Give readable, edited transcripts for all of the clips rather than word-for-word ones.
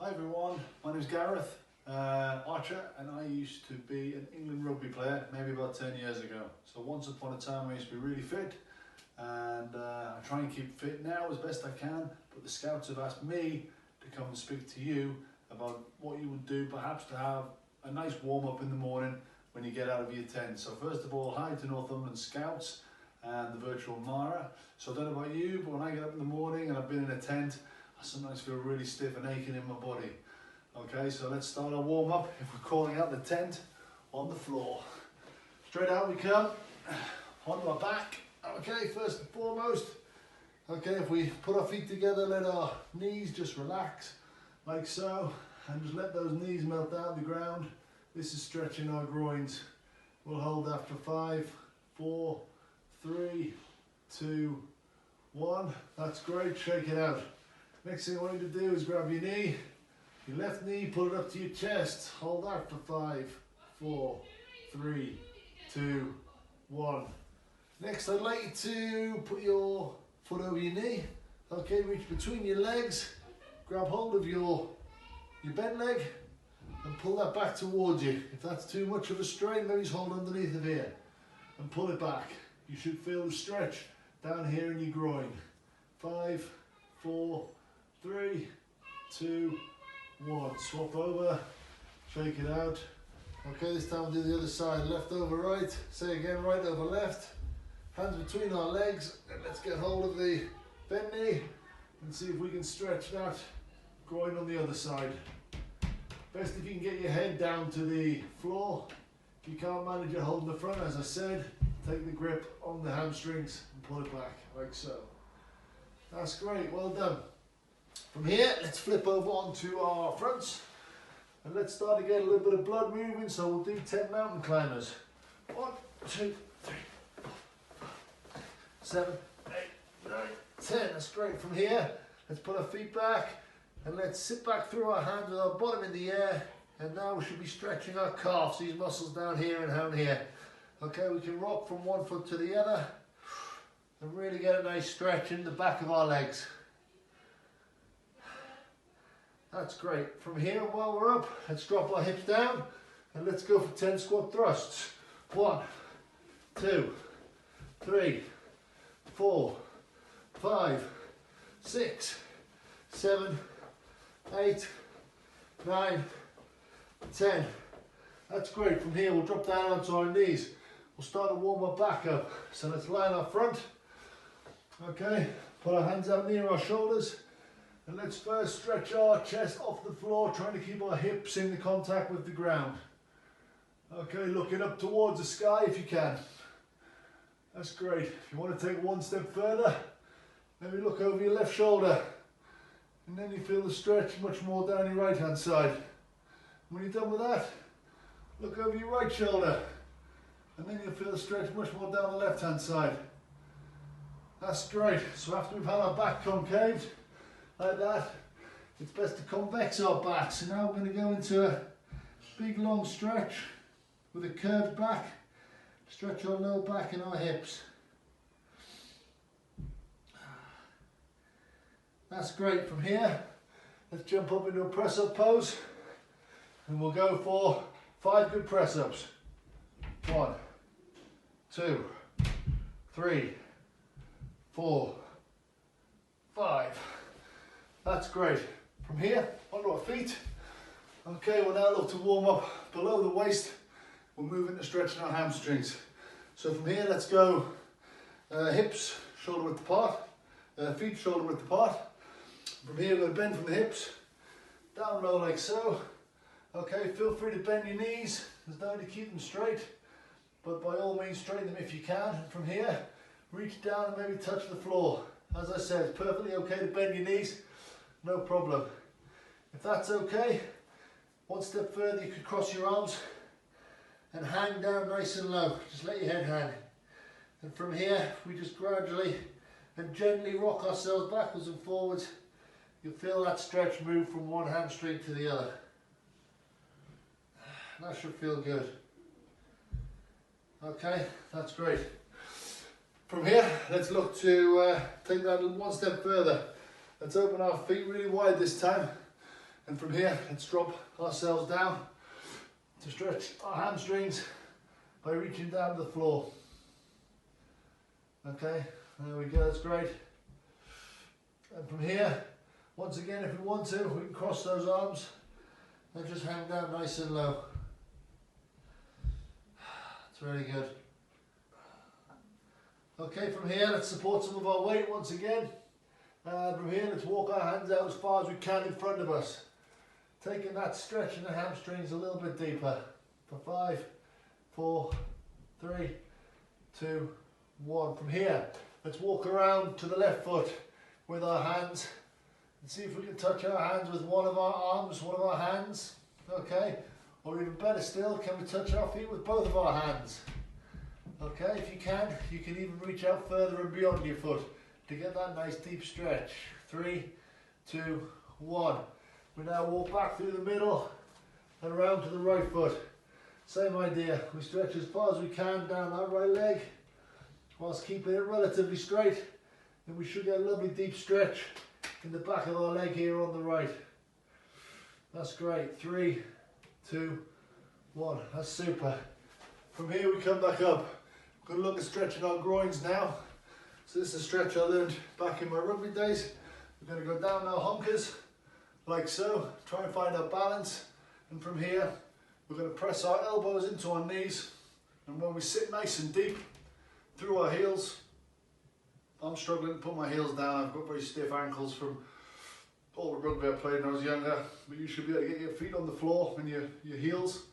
Hi everyone, my name is Garath Archer and I used to be an England rugby player maybe about 10 years ago. So once upon a time I used to be really fit and I try and keep fit now as best I can, but the scouts have asked me to come and speak to you about what you would do perhaps to have a nice warm up in the morning when you get out of your tent. So first of all, hi to Northumberland Scouts and the virtual Marra. So I don't know about you, but when I get up in the morning and I've been in a tent, I sometimes feel really stiff and aching in my body. Okay, so let's start our warm up if we're calling out the tent on the floor. Straight out we come, onto our back. Okay, first and foremost. Okay, if we put our feet together, let our knees just relax, like so, and just let those knees melt down the ground. This is stretching our groins. We'll hold after 5, 4, 3, 2, 1. That's great, shake it out. Next thing I want you to do is grab your knee, your left knee, pull it up to your chest. Hold that for 5, 4, 3, 2, 1. Next, I'd like you to put your foot over your knee. Okay, reach between your legs, grab hold of your bent leg and pull that back towards you. If that's too much of a strain, maybe just hold underneath of here and pull it back. You should feel the stretch down here in your groin. 5, 4, 3, 2, 1. Swap over, shake it out. Okay, this time we'll do the other side. Left over right. Say again, right over left. Hands between our legs, and let's get hold of the bent knee and see if we can stretch that groin on the other side. Best if you can get your head down to the floor. If you can't manage it holding the front, as I said, take the grip on the hamstrings and pull it back, like so. That's great, well done. From here, let's flip over onto our fronts and let's start to get a little bit of blood moving. So we'll do 10 mountain climbers. 1, 2, 3, 4, 5, 7, 8, 9, 10. That's great. From here, let's put our feet back and let's sit back through our hands with our bottom in the air. And now we should be stretching our calves, these muscles down here and down here. Okay, we can rock from one foot to the other and really get a nice stretch in the back of our legs. That's great. From here, while we're up, let's drop our hips down and let's go for 10 squat thrusts. 1, 2, 3, 4, 5, 6, 7, 8, 9, 10. That's great. From here, we'll drop down onto our knees. We'll start to warm our back up. So let's lie on our front. Okay, put our hands out near our shoulders. And let's first stretch our chest off the floor, trying to keep our hips in the contact with the ground. Okay, looking up towards the sky if you can. That's great. If you want to take one step further, maybe look over your left shoulder. And then you feel the stretch much more down your right hand side. When you're done with that, look over your right shoulder. And then you'll feel the stretch much more down the left hand side. That's great. So after we've had our back concaved, like that, it's best to convex our back. So now we're going to go into a big long stretch with a curved back. Stretch our lower back and our hips. That's great. From here, let's jump up into a press-up pose and we'll go for 5 good press-ups. 1, 2, 3, 4, 5. That's great. From here, onto our feet. Okay, we'll now look to warm up below the waist. We'll move into stretching our hamstrings. So from here, let's go hips, shoulder width apart, feet shoulder width apart. From here, we're going to bend from the hips, down low like so. Okay, feel free to bend your knees. There's no need to keep them straight, but by all means, straighten them if you can. And from here, reach down and maybe touch the floor. As I said, it's perfectly okay to bend your knees. No problem. If that's okay, one step further, you could cross your arms and hang down nice and low. Just let your head hang. And from here, we just gradually and gently rock ourselves backwards and forwards. You'll feel that stretch move from one hamstring to the other. That should feel good. Okay, that's great. From here, let's look to take that one step further. Let's open our feet really wide this time And from here, let's drop ourselves down to stretch our hamstrings by reaching down to the floor. Okay, there we go, that's great. And from here, once again, if we want to, we can cross those arms and just hang down nice and low. It's really good. Okay, from here, let's support some of our weight once again. And from here, let's walk our hands out as far as we can in front of us. Taking that stretch in the hamstrings a little bit deeper. For 5, 4, 3, 2, 1. From here, let's walk around to the left foot with our hands and see if we can touch our hands with one of our arms, one of our hands. Okay, or even better still, can we touch our feet with both of our hands? Okay, if you can even reach out further and beyond your foot to get that nice deep stretch. 3, 2, 1. We now walk back through the middle and around to the right foot. Same idea, we stretch as far as we can down that right leg whilst keeping it relatively straight, and we should get a lovely deep stretch in the back of our leg here on the right. That's great. 3, 2, 1. That's super. From here we come back up. We're going to look at stretching our groins now. So this is a stretch I learned back in my rugby days. We're going to go down our hunkers like so, try and find our balance, and from here we're going to press our elbows into our knees, and when we sit nice and deep through our heels, I'm struggling to put my heels down. I've got very stiff ankles from all the rugby I played when I was younger, but you should be able to get your feet on the floor and your heels.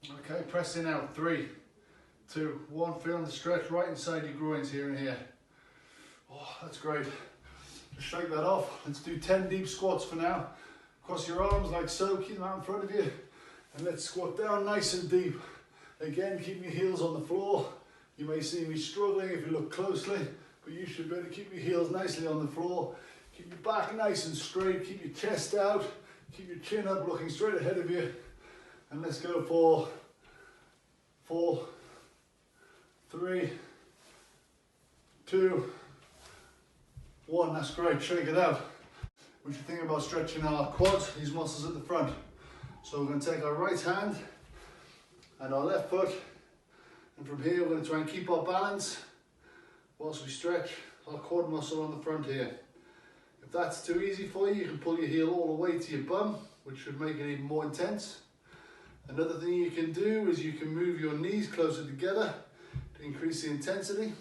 Okay, press in out. 3, 2, 1. Feeling the stretch right inside your groins here and here. Oh, that's great. Just shake that off. Let's do 10 deep squats for now. Cross your arms like so, keep them out in front of you, and let's squat down nice and deep. Again, keep your heels on the floor. You may see me struggling if you look closely, but you should be able to keep your heels nicely on the floor. Keep your back nice and straight, keep your chest out, keep your chin up, looking straight ahead of you. And let's go for 4, 3, 2, 1. That's great, shake it out. We should think about stretching our quads, these muscles at the front. So we're going to take our right hand and our left foot, and from here we're going to try and keep our balance whilst we stretch our quad muscle on the front here. If that's too easy for you, you can pull your heel all the way to your bum, which should make it even more intense. Another thing you can do is you can move your knees closer together to increase the intensity.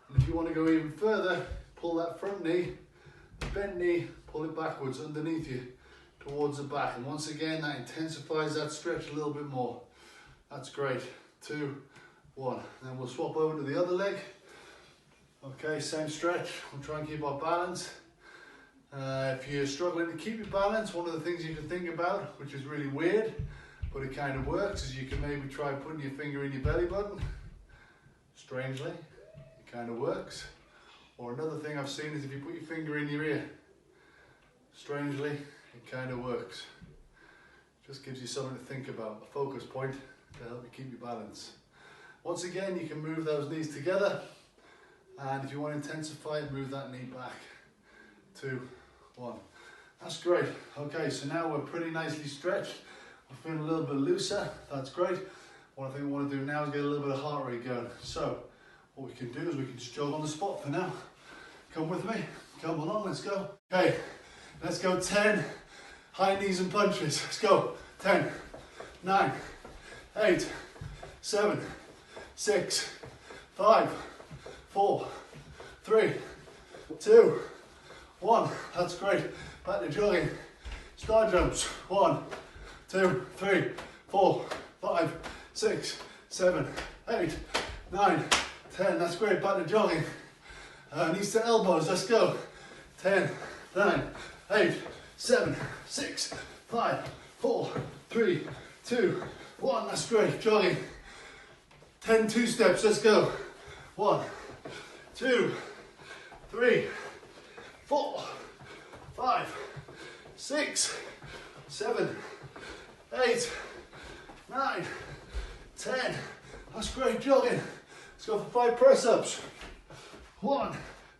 And if you want to go even further, pull that front knee, bent knee, pull it backwards underneath you towards the back. And once again, that intensifies that stretch a little bit more. That's great. 2, 1. Then we'll swap over to the other leg. Okay, same stretch. We'll try and keep our balance. If you're struggling to keep your balance, one of the things you can think about, which is really weird, but it kind of works, is you can maybe try putting your finger in your belly button. Strangely, it kind of works. Or another thing I've seen is if you put your finger in your ear. Strangely, it kind of works. Just gives you something to think about, a focus point to help you keep your balance. Once again, you can move those knees together, and if you want to intensify it, move that knee back. 2, 1. That's great. Okay, so now we're pretty nicely stretched. I'm feeling a little bit looser. That's great. One thing I want to do now is get a little bit of heart rate going. So what we can do is we can just jog on the spot for now. Come with me. Come along, let's go. Okay, let's go 10 high knees and punches. Let's go. 10, 9, 8, 7, 6, 5, 4, 3, 2, 1. That's great. Back to jogging. Star jumps. 1, 2, 3, 4, 5, 6, 7, 8, 9, 10. That's great. Back to jogging. Knees to elbows. Let's go. 10, 9, 8, 7, 6, 5, 4, 3, 2, 1. That's great. Jogging. 10 2-steps. Let's go. 1, 2, 3, 4, 5, 6, 7, 8, 9, 10. That's great jogging. Let's go for 5 press-ups. 1,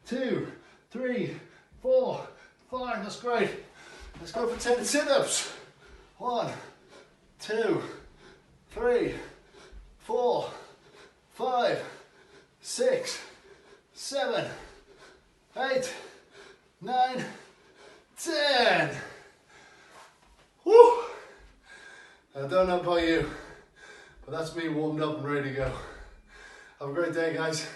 2, 3, 4, 5. That's great. Let's go for 10 sit-ups. 1, 2, 3, 4, 5, 6, 7, 8, 9, 10. Woo! I don't know about you, but that's me warmed up and ready to go. Have a great day, guys.